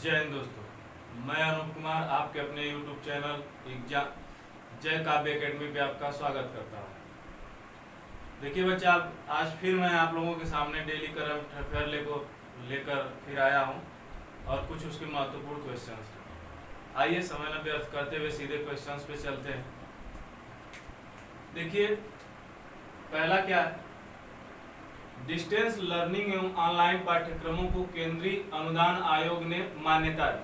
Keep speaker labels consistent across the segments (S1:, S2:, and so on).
S1: जय हिंद दोस्तों, मैं अनूप कुमार आपके अपने YouTube चैनल एग्जाम जय काव्य एकेडमी पे आपका स्वागत करता हूँ। देखिए बच्चे, आप आज फिर मैं आप लोगों के सामने डेली करंट अफेयर लेकर फिर आया हूँ और कुछ उसके महत्वपूर्ण क्वेश्चंस। आइए समय न व्यर्थ करते हुए सीधे क्वेश्चंस पे चलते हैं। देखिए पहला क्या है, डिस्टेंस लर्निंग एवं ऑनलाइन पाठ्यक्रमों को केंद्रीय अनुदान आयोग ने मान्यता दी।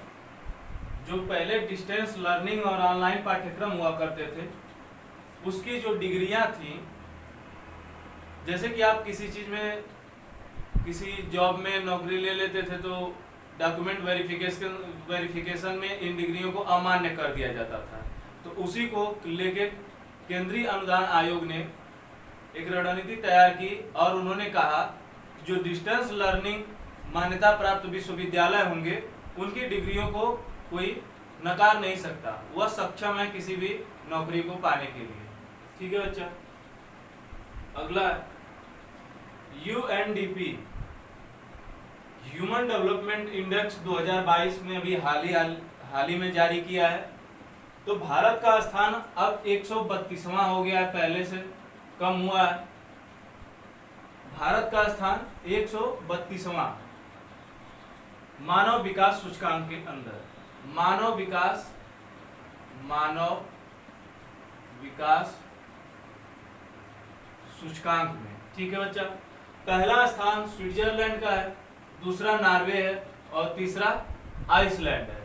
S1: जो पहले डिस्टेंस लर्निंग और ऑनलाइन पाठ्यक्रम हुआ करते थे, उसकी जो डिग्रियां थी, जैसे कि आप किसी चीज में किसी जॉब में नौकरी ले लेते थे तो डॉक्यूमेंट वेरिफिकेशन में इन डिग्रियों को अमान्य कर दिया जाता था। तो उसी को लेके केंद्रीय अनुदान आयोग ने एक रणनीति तैयार की और उन्होंने कहा जो डिस्टेंस लर्निंग मान्यता प्राप्त विश्वविद्यालय होंगे उनकी डिग्रियों को कोई नकार नहीं सकता, वह सक्षम है किसी भी नौकरी को पाने के लिए। ठीक है बच्चा। अगला UNDP ह्यूमन डेवलपमेंट इंडेक्स 2022 में अभी हाल ही में जारी किया है। तो भारत का स्थान अब 132वां हो गया है, पहले से कम हुआ है। भारत का स्थान 132वां मानव विकास सूचकांक के अंदर, मानव विकास सूचकांक में। ठीक है बच्चा। पहला स्थान स्विट्जरलैंड का है, दूसरा नॉर्वे है और तीसरा आइसलैंड है।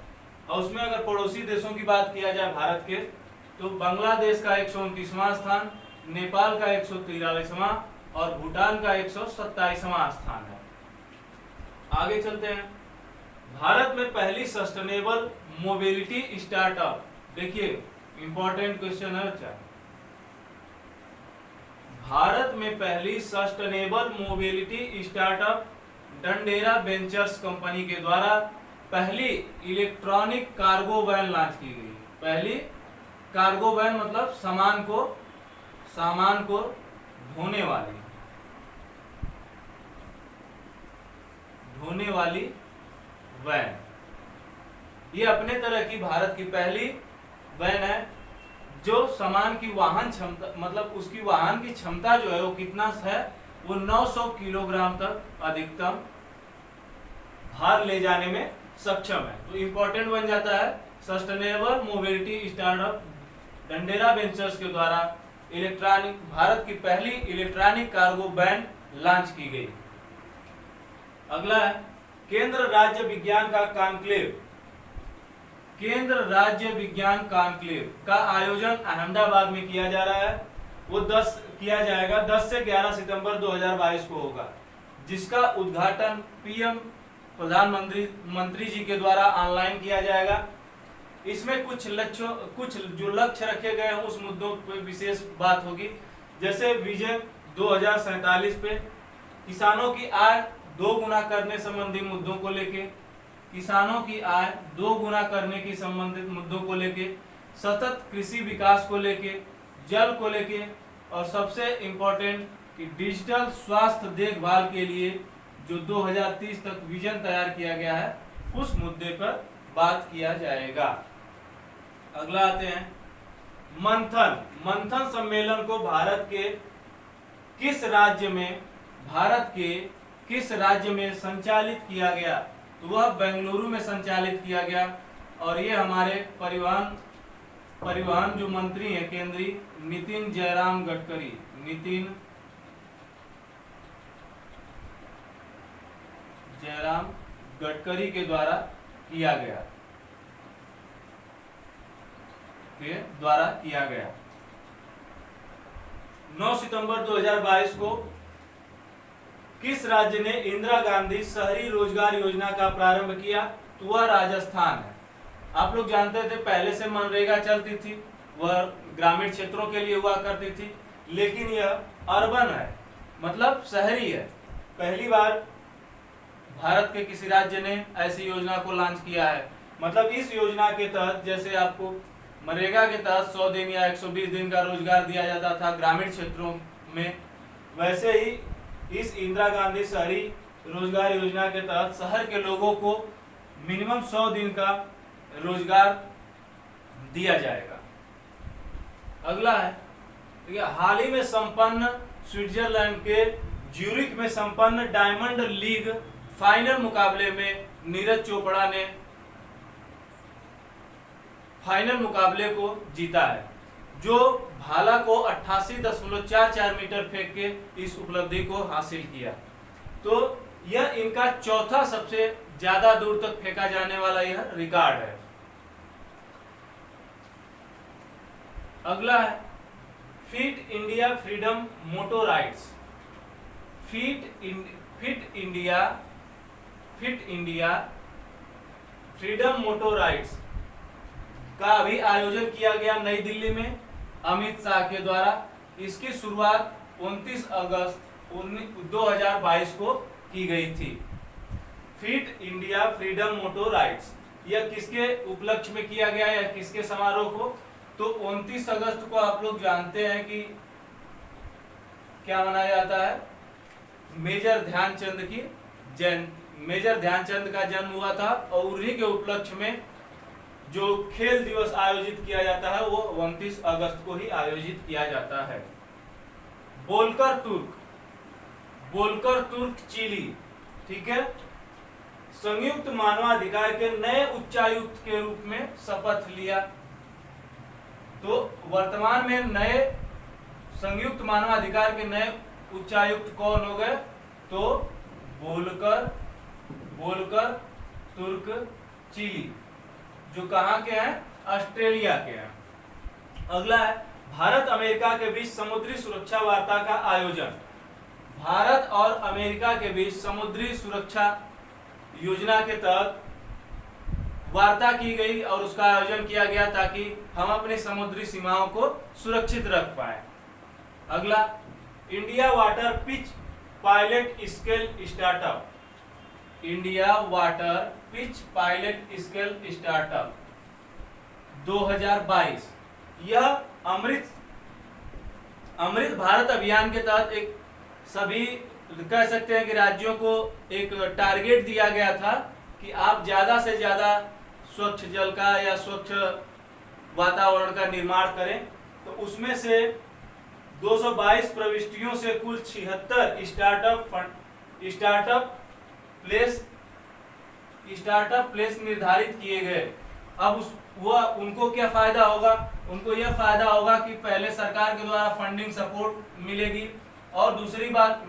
S1: और उसमें अगर पड़ोसी देशों की बात किया जाए भारत के, तो बांग्लादेश का 129वां स्थान, नेपाल का 143वां और भूटान का 127वां स्थान है। आगे चलते हैं। भारत में पहली सस्टेनेबल मोबिलिटी स्टार्टअप, देखिए इंपॉर्टेंट क्वेश्चन है बच्चा। भारत में पहली sustainable mobility startup Dandera ventures company के द्वारा पहली इलेक्ट्रॉनिक कार्गो वैन लॉन्च की गई। पहली कार्गो वैन मतलब सामान को ढोने वाली वैन। ये अपने तरह की भारत की पहली वैन है जो सामान की वाहन क्षमता, मतलब उसकी वाहन की क्षमता जो है वो कितना है, वो 900 किलोग्राम तक अधिकतम भार ले जाने में सक्षम है। तो इंपॉर्टेंट बन जाता है sustainable mobility startup Dandera ventures के द्वारा भारत की पहली इलेक्ट्रॉनिक कार्गो वैन लॉन्च की गई। अगला है केंद्र राज्य विज्ञान कॉन्क्लेव का आयोजन अहमदाबाद में किया जा रहा है। वो 10 से 11 सितंबर 2022 को होगा, जिसका उद्घाटन PM प्रधानमंत्री जी के द्वारा ऑनलाइन किया जाएगा। इसमें कुछ जो लक्ष्य रखे गए हैं उस मुद्दों पर विशेष बात होगी, जैसे विजन 2047 पे किसानों की आय 2 गुना करने संबंधी मुद्दों को लेके, किसानों की आय 2 गुना करने की संबंधित मुद्दों को लेके, सतत कृषि विकास को लेके, जल को लेके, और सबसे इम्पोर्टेंट कि डिजिटल स्वास्थ्य देखभाल के लिए जो 2030 तक विजन तैयार किया गया है उस मुद्दे पर बात किया जाएगा। अगला आते हैं मंथन सम्मेलन को भारत के किस राज्य में संचालित किया गया, तो वह बेंगलुरु में संचालित किया गया। और ये हमारे परिवहन जो मंत्री हैं केंद्रीय, नितिन जयराम गडकरी के द्वारा किया गया। 9 सितंबर 2022 को किस राज्य ने इंदिरा गांधी शहरी रोजगार योजना का प्रारंभ किया, तो वह राजस्थान है। आप लोग जानते थे पहले से मनरेगा चलती थी, वह ग्रामीण क्षेत्रों के लिए हुआ करती थी, लेकिन यह अर्बन है, मतलब शहरी है। पहली बार भारत के किसी राज्य ने ऐसी योजना को लॉन्च किया है। मतलब इस योजना के तहत जैसे आपको मनरेगा के तहत 100 दिन या 120 दिन का रोजगार दिया जाता था ग्रामीण क्षेत्रों में, वैसे ही इस इंदिरा गांधी शहरी रोजगार योजना के तहत शहर के लोगों को मिनिमम 100 दिन का रोजगार दिया जाएगा। अगला है, ठीक है, हाल ही में संपन्न स्विट्जरलैंड के ज्यूरिख में संपन्न डायमंड लीग फाइनल मुकाबले में नीरज चोपड़ा ने फाइनल मुकाबले को जीता है, जो भाला को 88.44 मीटर फेंक के इस उपलब्धि को हासिल किया। तो यह इनका चौथा सबसे ज्यादा दूर तक फेंका जाने वाला यह रिकॉर्ड है। अगला है, फिट इंडिया फ्रीडम मोटो राइड्स। फिट इंडिया फ्रीडम मोटो राइड्स का अभी आयोजन किया गया नई दिल्ली में अमित शाह के द्वारा। इसकी शुरुआत 29 अगस्त 2022 को की गई थी। फिट इंडिया फ्रीडम मोटो राइड्स यह किसके उपलक्ष्य में किया गया है, किसके समारोह को? तो 29 अगस्त को आप लोग जानते हैं कि क्या मनाया जाता है, मेजर ध्यानचंद का जन्म हुआ था, और उन्हीं के उपलक्ष्य में जो खेल दिवस आयोजित किया जाता है वो 29 अगस्त को ही आयोजित किया जाता है। बोलकर तुर्क चिली, ठीक है, संयुक्त मानवाधिकार के नए उच्चायुक्त के रूप में शपथ लिया। तो वर्तमान में नए संयुक्त मानवाधिकार के नए उच्चायुक्त कौन हो गए? तो बोलकर तुर्क चिली, जो कहाँ के हैं? ऑस्ट्रेलिया के हैं। अगला है, भारत अमेरिका के बीच समुद्री सुरक्षा वार्ता का आयोजन। भारत और अमेरिका के बीच समुद्री सुरक्षा योजना के तहत वार्ता की गई और उसका आयोजन किया गया ताकि हम अपनी समुद्री सीमाओं को सुरक्षित रख पाए। अगला, India water pitch pilot scale startup. India water pitch pilot scale startup 2022, यह अमृत भारत अभियान के तहत एक सभी कह सकते हैं कि राज्यों को एक टारगेट दिया गया था कि आप ज्यादा से ज्यादा स्वच्छ जल का या स्वच्छ वातावरण का निर्माण करें। तो उसमें से 222 प्रविष्टियों से कुल 76 स्टार्टअप प्लेस निर्धारित किए गए। अब उनको क्या फायदा होगा? उनको यह फायदा होगा कि पहले सरकार के द्वारा फंडिंग सपोर्ट मिलेगी, और दूसरी बात,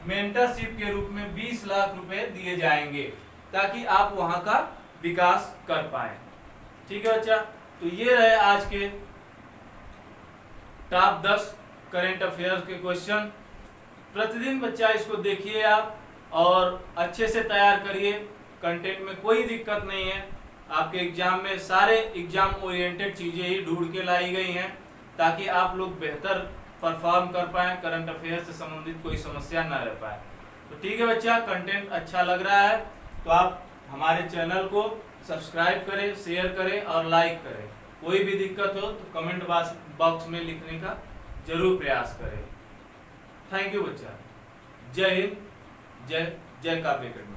S1: मेंटरशिप के रूप में 20 लाख रुपए दिए जाएंगे ताकि आप वहां का विकास कर पाए। ठीक है बच्चा, तो ये रहे आज के टॉप 10 करेंट अफेयर्स के क्वेश्चन। प्रतिदिन बच्चा इसको देखिए आप और अच्छे से तैयार करिए। कंटेंट में कोई दिक्कत नहीं है। आपके एग्जाम में सारे एग्जाम ओरिएंटेड चीजें ही ढूंढ के लाई गई हैं ताकि आप लोग बेहतर परफॉर्म कर पाए, करंट अफेयर से संबंधित कोई समस्या ना रह पाए। तो ठीक है बच्चा, कंटेंट अच्छा लग रहा है तो आप हमारे चैनल को सब्सक्राइब करें, शेयर करें और लाइक करें। कोई भी दिक्कत हो तो कमेंट बॉक्स में लिखने का जरूर प्रयास करें। थैंक यू बच्चा। जय हिंद, जय काव्य अकेडमी।